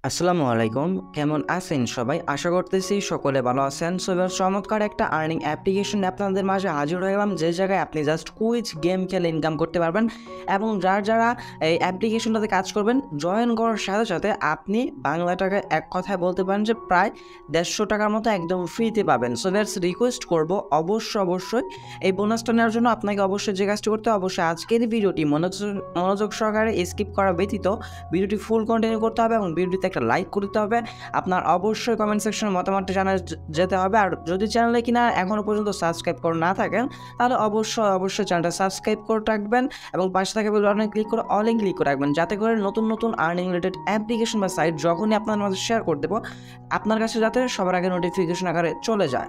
আসসালামু আলাইকুম, কেমন আছেন সবাই? আশা করতেছি সকলে ভালো আছেন। সো এবার চমৎকার একটা আর্নিং অ্যাপ্লিকেশন আপনাদের মাঝে হাজির হয়ে গেলাম, যে জায়গায় আপনি জাস্ট কুইজ গেম খেলে ইনকাম করতে পারবেন। এবং যারা এই অ্যাপ্লিকেশনটাতে কাজ করবেন, জয়েন করার সাথে সাথে আপনি বাংলা টাকায় এক কথায় বলতে পারেন যে প্রায় 150 টাকার মতো একদম ফ্রিতে পাবেন। সো দ্যাটস রিকোয়েস্ট করবো অবশ্যই এই বোনাসটা নেওয়ার জন্য আপনাকে অবশ্যই যে কাজটি করতে হবে, অবশ্যই আজকের ভিডিওটি মনোযোগ সহকারে স্কিপ করা ব্যতীত ভিডিওটি ফুল কন্টিনিউ করতে হবে এবং ভিডিওটিতে একটা লাইক করতে হবে। আপনার অবশ্যই কমেন্ট সেকশনে মতামতটা যেতে হবে। আর যদি চ্যানেলে কিনা এখনও পর্যন্ত সাবস্ক্রাইব করে না থাকেন, তাহলে অবশ্যই চ্যানেলটা সাবস্ক্রাইব করে রাখবেন এবং পাশে থাকা বেল বাটনে ক্লিক করে অলে ক্লিক করে রাখবেন, যাতে করে নতুন আর্নিং রিলেটেড অ্যাপ্লিকেশন বা সাইট যখনই আপনার মাঝে শেয়ার করে দেবো, আপনার কাছে যাতে সবার আগে নোটিফিকেশন আকারে চলে যায়।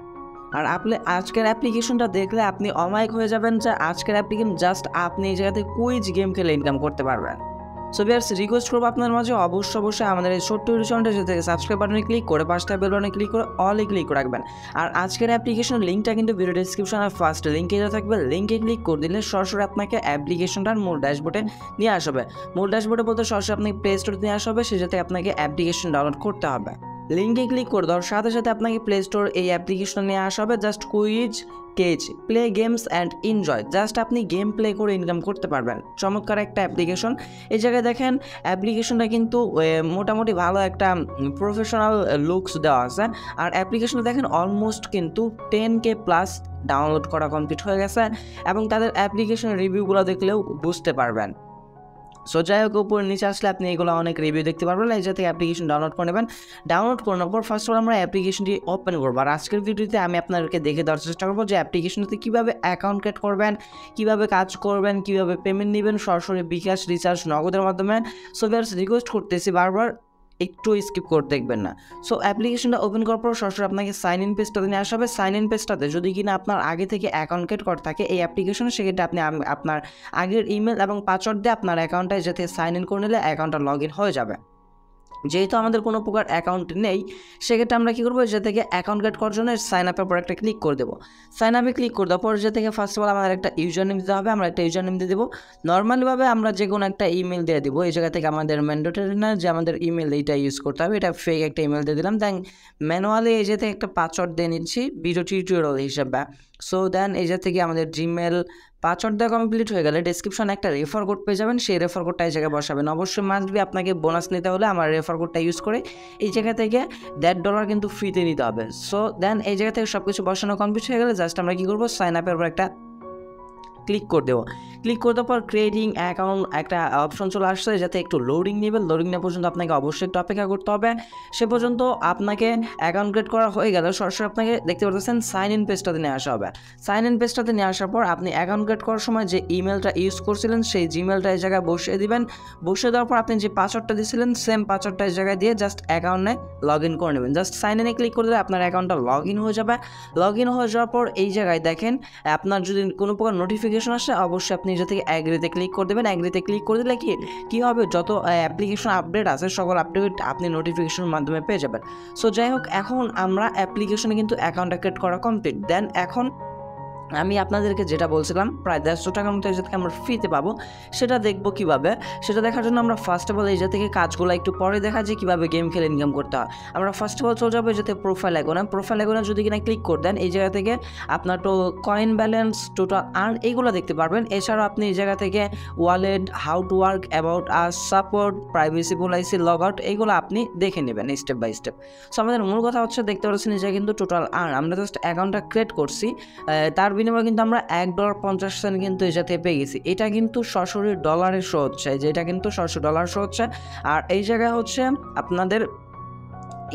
আর আপনি আজকের অ্যাপ্লিকেশনটা দেখলে আপনি অমায়িক হয়ে যাবেন যে আজকের অ্যাপ্লিকেশন জাস্ট আপনি এই জায়গাতে কুইজ গেম খেলে ইনকাম করতে পারবেন। সো ভিউয়ার্স, রিকোয়েস্ট করবো আপনার মাঝে অবশ্যই আমাদের এই ছোট্ট চ্যানেলটা থেকে সাবস্ক্রাইব বাটনে ক্লিক করে পাঁচটা বেল বাটনে ক্লিক করে অলে ক্লিক করে রাখবেন। আর আজকের অ্যাপ্লিকেশনের লিঙ্কটা কিন্তু ভিডিও ডেসক্রিপশনের ফার্স্ট লিঙ্কে দেওয়া থাকবে। লিঙ্কে ক্লিক করে দিলে সরাসরি আপনাকে অ্যাপ্লিকেশনটার মূল ড্যাশবোর্ডে নিয়ে আসবে। মূল ড্যাশবোর্ডে বলতে সরাসরি আপনাকে প্লে স্টোরে নিয়ে আসবে, সেটাতে আপনাকে অ্যাপ্লিকেশন ডাউনলোড করতে হবে। লিঙ্কে ক্লিক করে দেওয়ার সাথে সাথে আপনাকে প্লে স্টোর এই অ্যাপ্লিকেশন নিয়ে আসা হবে, just quiz cage play games and enjoy. Just আপনি গেম প্লে করে ইনকাম করতে পারবেন। চমৎকার একটা অ্যাপ্লিকেশন। এই জায়গায় দেখেন অ্যাপ্লিকেশনটা কিন্তু মোটামুটি ভালো একটা প্রফেশনাল লুকস দেওয়া আছে। আর অ্যাপ্লিকেশনটা দেখেন অলমোস্ট কিন্তু 10K প্লাস ডাউনলোড করা কমপ্লিট হয়ে গেছে এবং তাদের অ্যাপ্লিকেশন রিভিউগুলো দেখলেও বুঝতে পারবেন। সো যাই হোক, উপর নিচে আসলে আপনি এগুলো অনেক রিভিউ দেখতে পারবেন। এই যে থেকে অ্যাপ্লিকেশন ডাউনলোড করে নেবেন। ডাউনলোড করানোর পর ফার্স্ট অফ অল আমরা অ্যাপ্লিকেশনটি ওপেন করবো। আর আজকের ভিডিওতে আমি আপনাদেরকে দেখে দেওয়ার চেষ্টা করবো যে অ্যাপ্লিকেশনতে কীভাবে অ্যাকাউন্ট ক্রিয়েট করবেন, কীভাবে কাজ করবেন, কীভাবে পেমেন্ট নেবেন সরাসরি বিকাশ, রিচার্জ, নগদের মাধ্যমে। সো ভিউয়ার্স, রিকোয়েস্ট করতেছি বারবার একটু স্কিপ করে দেখবেন না। সো অ্যাপ্লিকেশনটা ওপেন করার পর সরাসরি আপনাকে সাইন ইন পেজটাতে নিয়ে আসা হবে। সাইন ইন পেজটাতে যদি কিনা আপনার আগে থেকে অ্যাকাউন্ট ক্রিয়েট করা থাকে এই অ্যাপ্লিকেশনে, সেক্ষেত্রে আপনি আপনার আগের ইমেল এবং পাসওয়ার্ড দিয়ে আপনার অ্যাকাউন্টে যাতে সাইন ইন করে নিলে অ্যাকাউন্টটা লগ ইন হয়ে যাবে। যেহেতু আমাদের কোনো প্রকার অ্যাকাউন্ট নেই, সেক্ষেত্রে আমরা কী করবো, যে থেকে অ্যাকাউন্ট ক্রিয়েট করার জন্য সাইন আপের পর একটা ক্লিক করে দেবো। সাইন আপে ক্লিক করে দেওয়ার পর যে থেকে ফার্স্ট অফ অল আমাদের একটা ইউজার নেম দিতে হবে। আমরা একটা ইউজার নেম দিয়ে দেবো। নর্মালিভাবে আমরা যে কোনো একটা ইমেল দিয়ে দেবো। এই জায়গা থেকে আমাদের ম্যান্ডেটরি না যে আমাদের ইমেল এইটা ইউজ করতে হবে, এটা ফেক একটা ইমেল দিয়ে দিলাম। দেন ম্যানুয়ালি এই যে থেকে একটা পাসওয়ার্ড দিয়ে নিচ্ছি ভিডিও টিউটোরিয়াল হিসেবে। সো দেন এই যে থেকে আমাদের জিমেল পাসওয়ার্ড দেওয়া কমপ্লিট হয়ে গেলে ডেসক্রিপশনে একটা রেফার কোড পেয়ে যাবেন। সেই রেফার কোডটা এই জায়গায় বসাবেন। অবশ্যই মাস্ট বি আপনাকে বোনাস নিতে হলে আমার রেফার কোডটা ইউজ করে এই জায়গা থেকে $1.5 কিন্তু ফ্রিতে নিতে হবে। সো দেন এই জায়গা থেকে সব কিছু বসানো কমপ্লিট হয়ে গেলে জাস্ট আমরা কী করবো, সাইন আপের উপর একটা ক্লিক করে দেবো। ক্লিক করে দেওয়ার পর ক্রিয়েটিং অ্যাকাউন্ট একটা অপশন চলে আসছে, যাতে একটু লোডিং নেবেন। লোডিং নেওয়া পর্যন্ত আপনাকে অবশ্যই একটু অপেক্ষা করতে হবে। সে পর্যন্ত আপনাকে অ্যাকাউন্ট ক্রিয়েট করা হয়ে গেলে সরাসরি আপনাকে দেখতে পাচ্ছেন সাইন ইন পেজটাতে নিয়ে আসা হবে। সাইন ইন পেজটাতে নিয়ে আসার পর আপনি অ্যাকাউন্ট ক্রিয়েট করার সময় যে ইমেলটা ইউজ করছিলেন সেই জিমেলটা এই জায়গায় বসিয়ে দিবেন। বসিয়ে দেওয়ার পর আপনি যে পাসওয়ার্ডটা দিয়েছিলেন সেম পাসওয়ার্ডটা এই জায়গায় দিয়ে জাস্ট অ্যাকাউন্টে লগ ইন করে নেবেন। জাস্ট সাইন ইনে ক্লিক করে দিলে আপনার অ্যাকাউন্টটা লগ ইন হয়ে যাবে। লগ ইন হয়ে যাওয়ার পর এই জায়গায় দেখেন আপনার যদি কোনো প্রকার নোটিফিকেশন আসে, অবশ্যই আপনি যে থেকে অ্যাগ্রিতে ক্লিক করে দেবেন। অ্যাগ্রিতে ক্লিক করে দিলে কি হবে, যত অ্যাপ্লিকেশন আপডেট আছে সকল আপডেট আপনি নোটিফিকেশনের মাধ্যমে পেয়ে যাবেন। সো যাই হোক, এখন আমরা অ্যাপ্লিকেশনে কিন্তু অ্যাকাউন্ট ক্রিয়েট করা কমপ্লিট। দেন এখন আমি আপনাদেরকে যেটা বলছিলাম প্রায় 150 টাকার মতো এই থেকে আমরা ফ্রিতে পাবো, সেটা দেখবো কীভাবে। সেটা দেখার জন্য আমরা ফার্স্ট অফ অল এই থেকে কাজগুলো একটু পরে দেখা যায় কীভাবে গেম খেলে ইনকাম করতে হয়। আমরা ফার্স্ট অফ অল চলে যাবো যাতে প্রোফাইল আইকনে। প্রোফাইল আইকনে যদি কিনা ক্লিক করে দেন, এই জায়গা থেকে আপনার তো কয়েন ব্যালেন্স, টোটাল আর্ন এইগুলো দেখতে পারবেন। এছাড়াও আপনি এই জায়গা থেকে wallet, how to work, about us, support, privacy policy, log out এইগুলো আপনি দেখে নেবেন স্টেপ বাই স্টেপ। সো আমাদের মূল কথা হচ্ছে, দেখতে পাচ্ছেন এই জায়গায় কিন্তু টোটাল আর্ন আমরা জাস্ট অ্যাকাউন্টটা ক্রিয়েট করছি, তার বিনিময়ে কিন্তু আমরা $1.50 কিন্তু এই সাথে পেয়ে গেছি। এটা কিন্তু সরাসরি ডলারে শো হচ্ছে, যে এটা কিন্তু সরাসরি ডলার শো হচ্ছে। আর এই জায়গায় হচ্ছে আপনাদের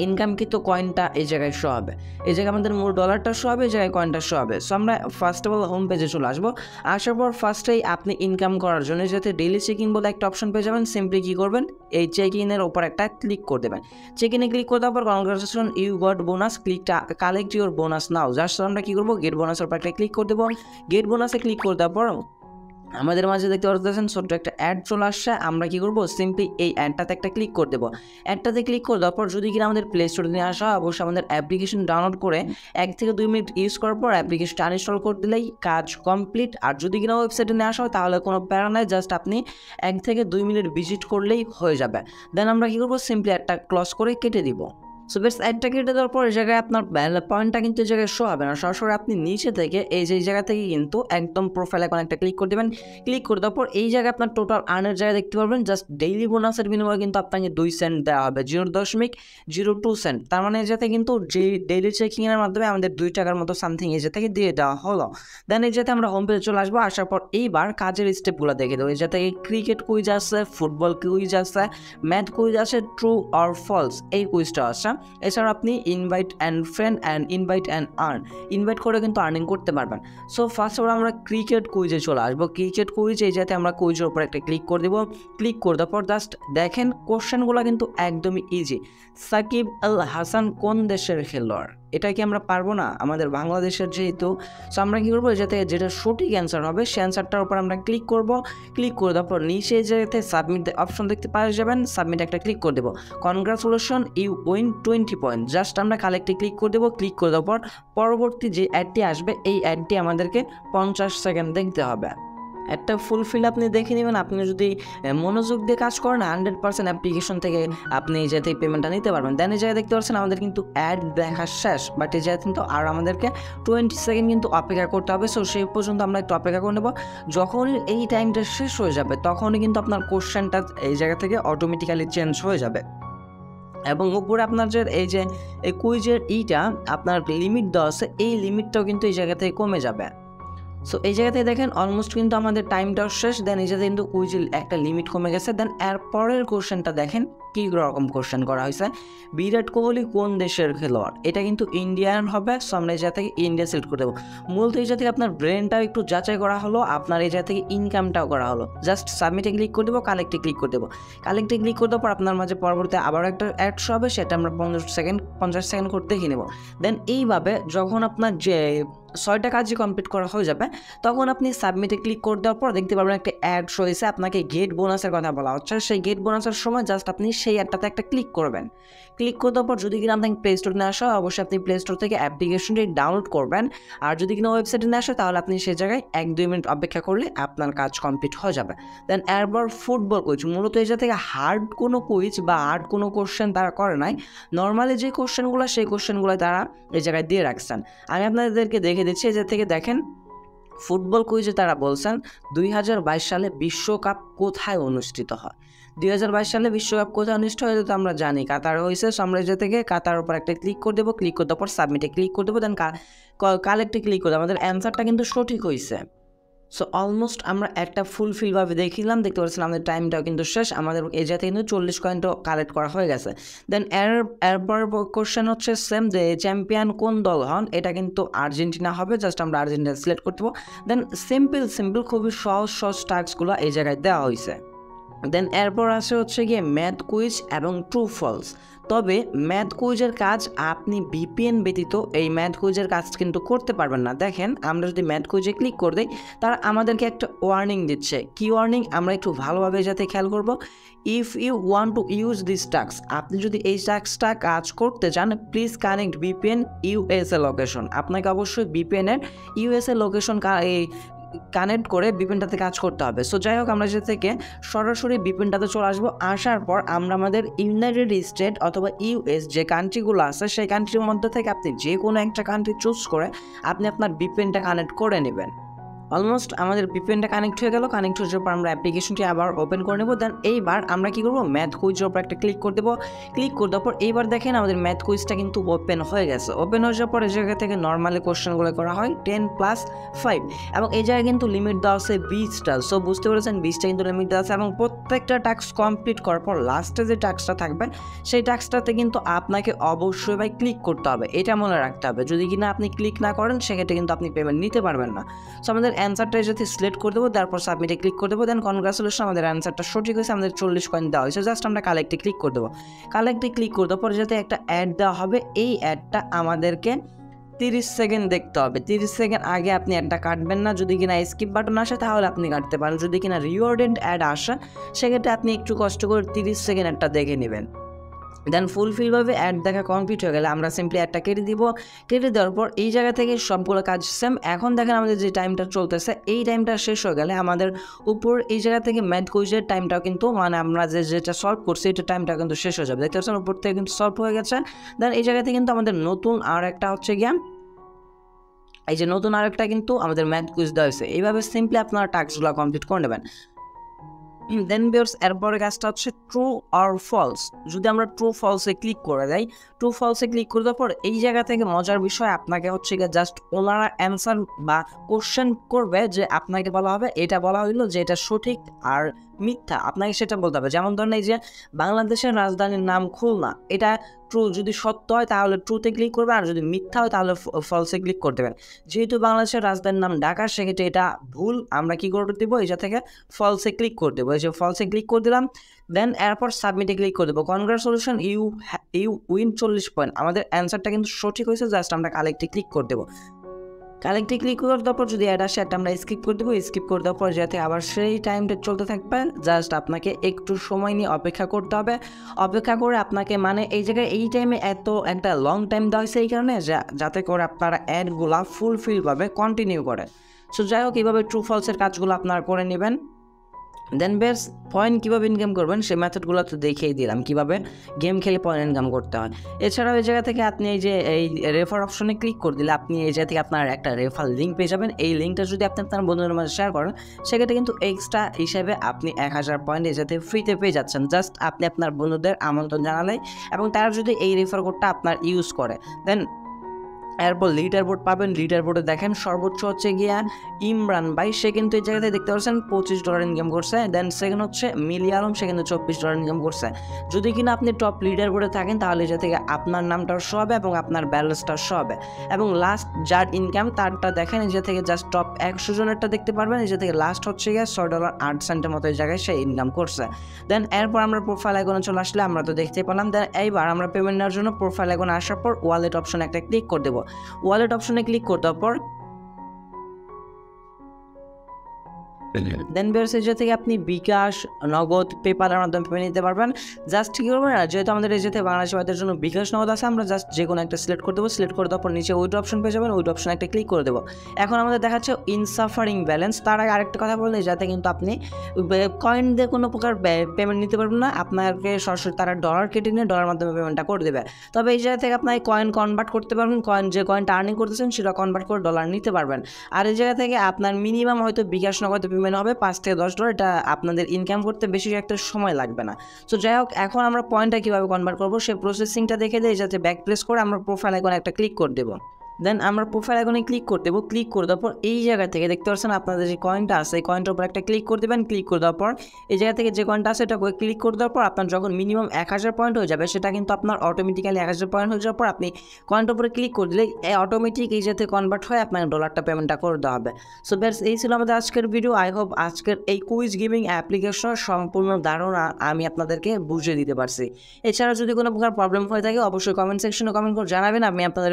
ইনকাম কিন্তু কয়েনটা এই জায়গায় শো হবে। এই জায়গায় আমাদের মূল ডলারটা শো হবে, এই জায়গায় কয়েনটা শো হবে। সো আমরা ফার্স্ট অফ অল হোম পেজে চলে আসবো। আসার পর ফার্স্টেই আপনি ইনকাম করার জন্য যাতে ডেইলি চেকিং বলে একটা অপশন পেয়ে যাবেন। সিম্পলি কী করবেন, এই চেক ইনের ওপর একটা ক্লিক করে দেবেন। চেক ইনে ক্লিক করে দেওয়ার পর কনগ্রাচুলেশন ইউ গট বোনাস, ক্লিকটা collect your bonus now. Just আমরা কী করবো, গেট বোনাসের উপর একটা ক্লিক করে দেবো। গেট বোনাসে ক্লিক করে দেওয়ার পর আমাদের মাঝে দেখতে পাচ্ছেন ছোট্ট একটা অ্যাড চলে আসছে। আমরা কি করব, সিম্পলি এই অ্যাডটাতে একটা ক্লিক করে দেবো। অ্যাডটাতে ক্লিক করে দেওয়ার পর যদি কিনা আমাদের প্লে স্টোরে নিয়ে আসা হয়, অবশ্যই আমাদের অ্যাপ্লিকেশন ডাউনলোড করে 1 থেকে 2 মিনিট ইউজ করার পর অ্যাপ্লিকেশনটা আনইনস্টল করে দিলেই কাজ কমপ্লিট। আর যদি কিনা ওয়েবসাইটে নিয়ে আসা হয় তাহলে কোনো প্যারা নাই, জাস্ট আপনি 1 থেকে 2 মিনিট ভিজিট করলেই হয়ে যাবে। দেন আমরা কি করবো, সিম্পলি অ্যাডটা ক্লোজ করে কেটে দিব। সো বেশ, অ্যাডটা কেটে দেওয়ার পর এই জায়গায় আপনার পয়েন্টটা কিন্তু এই জায়গায় শো হবে না, সরাসরি আপনি নিচে থেকে এই জায়গা থেকে কিন্তু একদম প্রোফাইল আইকনে একটা ক্লিক করে দেবেন। ক্লিক করে দেওয়ার পর এই জায়গায় আপনার টোটাল আর্নের জায়গায় দেখতে পারবেন জাস্ট ডেইলি বোনাসের বিনিময়ে কিন্তু আপনাকে 2 সেন্ট দেওয়া হবে, 0.02 সেন্ট। তার মানে এই যাতে কিন্তু যে ডেইলি চেকিংয়ের মাধ্যমে আমাদের 2 টাকার মতো সামথিং এই থেকে দিয়ে দেওয়া হলো। দেন এই যাতে আমরা হোম পেজে চলে আসবো, আসার পর এইবার কাজের স্টেপগুলো দেখে দেবো। এই যাতে ক্রিকেট কুইজ আছে, ফুটবল কুইজ আছে, ম্যাথ কুইজ আছে, ট্রু অর ফলস এই কুইজটা আছে। এছাড়া আপনি invite and friend and invite and earn, invite করে কিন্তু আর্নিং করতে পারবেন। সো ফার্স্ট অফ অল আমরা ক্রিকেট কুইজে চলে আসবো। ক্রিকেট কুইজ এই যাতে আমরা কুইজের উপর একটা ক্লিক করে দেবো। ক্লিক করে দেওয়ার পর জাস্ট দেখেন কোশ্চেনগুলো কিন্তু একদমই ইজি। সাকিব আল হাসান কোন দেশের খেলোয়াড়? এটা কি আমরা পারবো না? আমাদের বাংলাদেশের যেহেতু। সো আমরা কী করবো, যাতে যেটা সঠিক অ্যান্সার হবে সে অ্যান্সারটার উপর আমরা ক্লিক করব। ক্লিক করে দেওয়ার পর নিচে যাতে সাবমিট অপশন দেখতে পাওয়া যাবেন, সাবমিট একটা ক্লিক করে দেবো। Congratulation, you win 20 point. Just আমরা কালেক্টে ক্লিক করে দেবো। ক্লিক করে দেওয়ার পর পরবর্তী যে অ্যাডটি আসবে এই অ্যাডটি আমাদেরকে 50 সেকেন্ড দেখতে হবে। একটা ফুলফিল আপনি দেখে নেবেন। আপনি যদি মনোযোগ দিয়ে কাজ করেন 100% অ্যাপ্লিকেশন থেকে আপনি এই জায়গায় পেমেন্টটা নিতে পারবেন। দেন এই জায়গায় দেখতে পাচ্ছেন আমাদের কিন্তু অ্যাড দেখা শেষ, বাট এই জায়গায় কিন্তু আর আমাদেরকে 20 সেকেন্ড কিন্তু অপেক্ষা করতে হবে। সো সেই পর্যন্ত আমরা একটু অপেক্ষা করে নেব। যখনই এই টাইমটা শেষ হয়ে যাবে তখনই কিন্তু আপনার কোশ্চেনটা এই জায়গা থেকে অটোমেটিক্যালি চেঞ্জ হয়ে যাবে। এবং উপরে আপনার যে এই যে এই কুইজের আপনার লিমিট দেওয়া আছে, এই লিমিটটাও কিন্তু এই জায়গা থেকে কমে যাবে। সো এই জায়গাতে দেখেন অলমোস্ট কিন্তু আমাদের টাইমটাও শেষ। দেন এই জায়গাতে কিন্তু কুইজের একটা লিমিট কমে গেছে। দেন এর পরের কোশ্চেনটা দেখেন কী রকম কোশ্চেন করা হয়েছে। বিরাট কোহলি কোন দেশের খেলোয়াড়? এটা কিন্তু ইন্ডিয়ান হবে। সো আমরা এই জায়গা থেকে ইন্ডিয়া সিলেক্ট করে দেবো। মূলত এই জায়গা থেকে আপনার ব্রেনটাও একটু যাচাই করা হলো, আপনার এই জায়গা থেকে ইনকামটাও করা হলো। জাস্ট সাবমিটে ক্লিক করে দেবো, কালেক্টে ক্লিক করে দেবো। কালেক্টে ক্লিক করে দেওয়ার পর আপনার মাঝে পরবর্তী আবার একটা অ্যাড শো হবে, সেটা আমরা 50 সেকেন্ড করে দেখে নেব। দেন এইভাবে যখন আপনার যে 6টা কাজই কমপ্লিট করা হয়ে যাবে তখন আপনি সাবমিটে ক্লিক করে দেওয়ার পর দেখতে পারবেন একটা অ্যাড শো হয়েছে, আপনাকে গেট বোনাসের কথা বলা হচ্ছে। সেই গেট বোনাসের সময় জাস্ট আপনি সেই অ্যাডটাতে একটা ক্লিক করবেন। ক্লিক করে দেওয়ার পর যদি কিনা আপনাকে প্লে স্টোরে না আসা, অবশ্যই আপনি প্লে স্টোর থেকে অ্যাপ্লিকেশনটি ডাউনলোড করবেন। আর যদি কিনা ওয়েবসাইটে না আসে তাহলে আপনি সেই জায়গায় 1-2 মিনিট অপেক্ষা করলে আপনার কাজ কমপ্লিট হয়ে যাবে। দেন এরপর ফুটবল কুইজ, মূলত এই জায়গা থেকে হার্ড কোনো কুইজ বা হার্ড কোনো কোশ্চেন তারা করে নাই। নর্মালি যে কোশ্চেনগুলো সেই কোশ্চেনগুলো তারা এই জায়গায় দিয়ে রাখছেন। আমি আপনাদেরকে দেখে দিচ্ছি। এই থেকে দেখেন ফুটবল কুইজে তারা বলছেন 2022 সালে বিশ্বকাপ কোথায় অনুষ্ঠিত হয়। 2022 সালে বিশ্বকাপ কোথায় অনুষ্ঠিত হয় তো আমরা জানি কাতার হয়েছে। সো আমরা যে থেকে কাতার উপর একটা ক্লিক করে দেবো। ক্লিক করে দেওয়ার পর সাবমিটে ক্লিক করে দেবো। দেন কালেক্টে ক্লিক করে দেবো। আমাদের অ্যান্সারটা কিন্তু সঠিক হয়েছে। সো অলমোস্ট আমরা একটা ফুলফিলভাবে দেখিলাম, দেখতে পাচ্ছিলাম আমাদের টাইমটাও কিন্তু শেষ। আমাদের এই জায়গায় কিন্তু 40 কয়েনটাও কালেক্ট করা হয়ে গেছে। দেন এরপর কোশ্চেন হচ্ছে সেম, যে চ্যাম্পিয়ন কোন দল হন? এটা কিন্তু আর্জেন্টিনা হবে। জাস্ট আমরা আর্জেন্টিনা সিলেক্ট করতে পারবো। দেন সিম্পল খুবই সহজ টাস্কগুলো এই জায়গায় দেওয়া হয়েছে। দেন এরপর আসে হচ্ছে গিয়ে ম্যাথ কুইজ এবং ট্রু ফলস। তবে ম্যাথ কুইজের কাজ আপনি ভিপিএন ব্যতীত এই ম্যাথ কুইজের কাজ কিন্তু করতে পারবেন না। দেখেন আমরা যদি ম্যাথ কুইজে ক্লিক করে দিই তারা আমাদেরকে একটা ওয়ার্নিং দিচ্ছে। কি ওয়ার্নিং? আমরা একটু ভালোভাবে যাতে খেয়াল করব। If you want to use this task, আপনি যদি এই টাস্কটা কাজ করতে চান please connect VPN USA location. আপনাকে অবশ্যই ভিপিএনের ইউএসএ লোকেশন কানেক্ট করে বিপিনটাতে কাজ করতে হবে। সো যাই হোক, আমরা যে থেকে সরাসরি বিপিনটাতে চলে আসবো। আসার পর আমরা আমাদের ইউনাইটেড স্টেট অথবা ইউএস যে কান্ট্রিগুলো আছে সেই কান্ট্রির মধ্যে থেকে আপনি যে কোনো একটা কান্ট্রি চুজ করে আপনি আপনার বিপিনটা কানেক্ট করে নেবেন। অলমোস্ট আমাদের ভিপিএনটা কানেক্ট হয়ে গেল। কানেক্ট হয়ে যাওয়ার পর আমরা অ্যাপ্লিকেশনটি আবার ওপেন করে নেব। দেন এইবার আমরা কি করব, ম্যাথ কুইজের উপর একটা ক্লিক করে দেবো। ক্লিক করে দেওয়ার পর এইবার দেখেন আমাদের ম্যাথ কুইজটা কিন্তু ওপেন হয়ে গেছে। ওপেন হয়ে যাওয়ার পর এই জায়গা থেকে নর্মালি কোশ্চেনগুলো করা হয় 10+5 এবং এই জায়গায় কিন্তু লিমিট দেওয়া আছে 20টা। সো বুঝতে পেরেছেন 20টা কিন্তু লিমিট দেওয়া আছে এবং প্রত্যেকটা টাস্ক কমপ্লিট করার পর লাস্টে যে টাস্কটা থাকবে সেই টাস্কটাতে কিন্তু আপনাকে অবশ্যই ভাই ক্লিক করতে হবে, এটা মনে রাখতে হবে। যদি কিনা আপনি ক্লিক না করেন সেক্ষেত্রে কিন্তু আপনি পেমেন্ট নিতে পারবেন না। সো আমাদের অ্যান্সারটা যাতে সিলেক্ট করে দেবো, তারপর সাবমিটে ক্লিক করে দেবো। দেন কনগ্রাচুলেশন, আমাদের অ্যান্সারটা সঠিক হয়েছে। আমাদের 40 কয়েন দেওয়া হয়েছে। জাস্ট আমরা কালেক্টে ক্লিক করে দেবো। কালেক্টে ক্লিক করে দেওয়ার পর যাতে একটা অ্যাড দেওয়া হবে, এই অ্যাডটা আমাদেরকে 30 সেকেন্ড দেখতে হবে। 30 সেকেন্ড আগে আপনি অ্যাডটা কাটবেন না। যদি কিনা স্কিপ বাটন আসে তাহলে আপনি কাটতে পারেন। যদি কিনা রিওয়ার্ডেড অ্যাড আসে সেক্ষেত্রে আপনি একটু কষ্ট করে 30 সেকেন্ড অ্যাডটা দেখে নেবেন। দেন ফুলফিলভাবে অ্যাড দেখা কমপ্লিট হয়ে গেলে আমরা সিম্পলি অ্যাডটা কেটে দিব। কেটে দেওয়ার পর এই জায়গা থেকে সবগুলো কাজ সেম। এখন দেখেন আমাদের যে টাইমটা চলতেছে এই টাইমটা শেষ হয়ে গেলে আমাদের উপর এই জায়গা থেকে ম্যাথ কুইজের টাইমটাও কিন্তু মানে আমরা যেটা সলভ করছি এটা টাইমটা কিন্তু শেষ হয়ে যাবে। দেখতে পাচ্ছেন উপর থেকে কিন্তু সলভ হয়ে গেছে। দেন এই জায়গা থেকে কিন্তু আমাদের নতুন আর একটা হচ্ছে গিয়া এই যে নতুন আরেকটা কিন্তু আমাদের ম্যাথ কুইজ দেওয়া হয়েছে। এইভাবে সিম্পলি আপনারা টাস্কগুলো কমপ্লিট করে নেবেন। দেন ভিউয়ার্স এরপরে কাজটা হচ্ছে ট্রু অর ফলস। যদি আমরা ট্রু ফলসে ক্লিক করে দেই, ট্রু ফলসে ক্লিক করে দেওয়ার পর এই জায়গা থেকে মজার বিষয় আপনাকে হচ্ছে গিয়ে জাস্ট ওনারা অ্যান্সার বা কোশ্চেন করবে যে আপনাকে বলা হবে এটা বলা হইলো যে এটা সঠিক আর মিথ্যা, আপনাকে সেটা বলতে হবে। যেমন ধরেন এই যে বাংলাদেশের রাজধানীর নাম খুলনা, এটা ট্রু যদি সত্য হয় তাহলে ট্রুতে ক্লিক করবে, আর যদি মিথ্যা হয় তাহলে ফলসে ক্লিক করতে দেবেন। যেহেতু বাংলাদেশের রাজধানীর নাম ঢাকা সেক্ষেত্রে এটা ভুল, আমরা কি করে দেবো এই থেকে ফলসে ক্লিক করে দেবো। এই যে ফলসে ক্লিক করে দিলাম। দেন এরপর সাবমিটে ক্লিক করে দেবো। Congratulation you win 40 point. আমাদের অ্যান্সারটা কিন্তু সঠিক হয়েছে, জাস্ট আমরা কালেক্টে ক্লিক করে দেবো। কালেক্টে ক্লিক করে দেওয়ার পর যদি অ্যাড আসে একটা আমরা স্কিপ করে দেবো। স্কিপ করে দেওয়ার পর যাতে আবার সেই টাইমটা চলতে থাকবে, জাস্ট আপনাকে একটু সময় নিয়ে অপেক্ষা করতে হবে। অপেক্ষা করে আপনাকে মানে এই জায়গায় এই টাইমে এত একটা লং টাইম দেওয়া হয়েছে এই কারণে যাতে করে আপনারা অ্যাডগুলা ফুলফিলভাবে কন্টিনিউ করে। সো যাই হোক এইভাবে ট্রু ফলসের কাজগুলো আপনারা করে নেবেন। দেন বেস পয়েন্ট কীভাবে ইনকাম করবেন সেই মেথডগুলো তো দেখিয়ে দিলাম কীভাবে গেম খেলে পয়েন্ট ইনকাম করতে হয়। এছাড়াও এই জায়গা থেকে আপনি এই যে এই রেফার অপশনে ক্লিক করে দিলে আপনি এই জায়গা থেকে আপনার একটা রেফার লিঙ্ক পেয়ে যাবেন। এই লিঙ্কটা যদি আপনি আপনার বন্ধুদের মাঝে শেয়ার করেন সেক্ষেত্রে কিন্তু এক্সট্রা হিসেবে আপনি 1000 পয়েন্ট এই জায়গাতে ফ্রিতে পেয়ে যাচ্ছেন। জাস্ট আপনি আপনার বন্ধুদের আমন্ত্রণ জানালেই এবং তারা যদি এই রেফার কোডটা আপনার ইউজ করে দেন এরপর লিডার বোর্ড পাবেন। লিডার বোর্ডে দেখেন সর্বোচ্চ হচ্ছে গিয়া ইমরান ভাই, সে কিন্তু এই জায়গাতে দেখতে পাচ্ছেন $25 ইনকাম করছে। দেন সেকেন্ড হচ্ছে মিলি আলম, সে কিন্তু $24 ইনকাম করছে। যদি কিনা আপনি টপ লিডার বোর্ডে থাকেন তাহলে এই থেকে আপনার নামটাও শো হবে এবং আপনার ব্যালেন্সটাও শো হবে। এবং লাস্ট যার ইনকাম তারটা দেখেন এই থেকে জাস্ট টপ 100 জনেরটা দেখতে পারবেন। এই থেকে লাস্ট হচ্ছে গিয়া $6.08 মতো এই জায়গায় সে ইনকাম করছে। দেন এরপর আমরা প্রোফাইল আইকনে চলে আসলে আমরা তো দেখতে পেলাম। দেন এইবার আমরা পেমেন্ট নেওয়ার জন্য প্রোফাইল আইকনে আসার পর ওয়ালেট অপশনে একটা ক্লিক করে দেবো। ওয়ালেট অপশনে ক্লিক করতে পর দেন বেরোছে যে থেকে আপনি বিকাশ, নগদ, পেপালের মাধ্যমে পেমেন্ট নিতে পারবেন। জাস্ট কী করবেন না, যেহেতু আমাদের এই যেতে বাংলাদেশি ভাইদের জন্য বিকাশ নগদ আছে, আমরা জাস্ট যে কোনো একটা সিলেক্ট করে দেবো। সিলেক্ট করে দেওয়ার পর নিচে উইথড্র অপশন পেয়ে যাবেন, উইথড্র অপশন একটা ক্লিক করে দেবো। এখন আমাদের দেখাচ্ছে ইনসাফারিং ব্যালেন্স। তার আগে আরেকটা কথা বললে যাতে কিন্তু আপনি কয়েন দিয়ে কোনো প্রকার পেমেন্ট নিতে পারবেন না, আপনাকে সরাসরি তারা ডলার কেটে নিয়ে ডলার মাধ্যমে পেমেন্টটা করে দেবে। তবে এই জায়গা থেকে আপনার কয়েন কনভার্ট করতে পারবেন, যে কয়েনটা আর্নিং করতেছেন সেটা কনভার্ট করে ডলার নিতে পারবেন। আর এই জায়গা থেকে আপনার মিনিমাম হয়তো বিকাশ নগদ পেমেন্ট হবে $5 থেকে $10, এটা আপনাদের ইনকাম করতে বেশি একটা সময় লাগবে না। সো যাই হোক এখন আমরা পয়েন্টটা কীভাবে কনভার্ট করবো সেই প্রসেসিংটা দেখে দিই। যাতে ব্যাক প্রেস করে আমরা প্রোফাইল আইকনে একটা ক্লিক করে দেবো। দেন আমরা প্রোফাইল আইকনে ক্লিক করে দেবো। ক্লিক করে দেওয়ার পর এই জায়গা থেকে দেখতে পাচ্ছেন আপনাদের যে কয়েনটা আছে এই কয়েনটার উপর একটা ক্লিক করে দেবেন। ক্লিক করে দেওয়ার পর এই জায়গা থেকে যে কয়েনটা আছে এটা ক্লিক করে দেওয়ার পর আপনার যখন মিনিমাম 1000 পয়েন্ট হয়ে যাবে সেটা কিন্তু আপনার অটোমেটিক্যালি 1000 পয়েন্ট হয়ে যাওয়ার পর আপনি কয়েনটার উপরে ক্লিক করে দিলে অটোমেটিক এই যাতে কনভার্ট হয় আপনার ডলারটা পেমেন্টটা করে দেওয়া হবে। সো ব্যাস এই ছিল আমাদের আজকের ভিডিও। আই হোপ আজকের এই কুইজ গেমিং অ্যাপ্লিকেশনের সম্পূর্ণ ধারণা আমি আপনাদেরকে বুঝিয়ে দিতে পারছি। এছাড়া যদি কোনো প্রকার প্রবলেম হয়ে থাকে অবশ্যই কমেন্ট সেকশনে কমেন্ট করে জানাবেন, আমি আপনাদের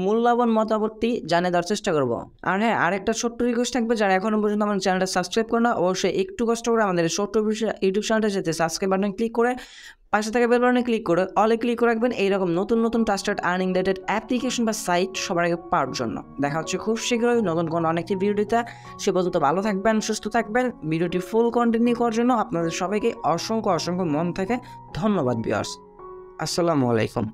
মূল্যবান মতামতটি জানিয়ে দেওয়ার চেষ্টা করবো। আর হ্যাঁ, আরেকটা ছোট্ট রিকোয়েস্ট থাকবে, যারা এখনো পর্যন্ত আমার চ্যানেলটা সাবস্ক্রাইব করে না অবশ্যই একটু কষ্ট করে আমাদের ছোট্ট ইউটিউব চ্যানেলটা যেতে সাবস্ক্রাইব বাটনে ক্লিক করে পাশে থাকা বেল বাটনে ক্লিক করে অলে ক্লিক করে রাখবেন এইরকম নতুন নতুন ট্রাস্টেড আর্নিং রিলেটেড অ্যাপ্লিকেশন বা সাইট সবার আগে পাওয়ার জন্য। দেখা হচ্ছে খুব শীঘ্রই নতুন কোনো অনেকটি ভিডিওতে। সে পর্যন্ত ভালো থাকবেন, সুস্থ থাকবেন। ভিডিওটি ফুল কন্টিনিউ করার জন্য আপনাদের সবাইকে অসংখ্য মন থেকে ধন্যবাদ ভিউয়ার্স। আসসালামু আলাইকুম।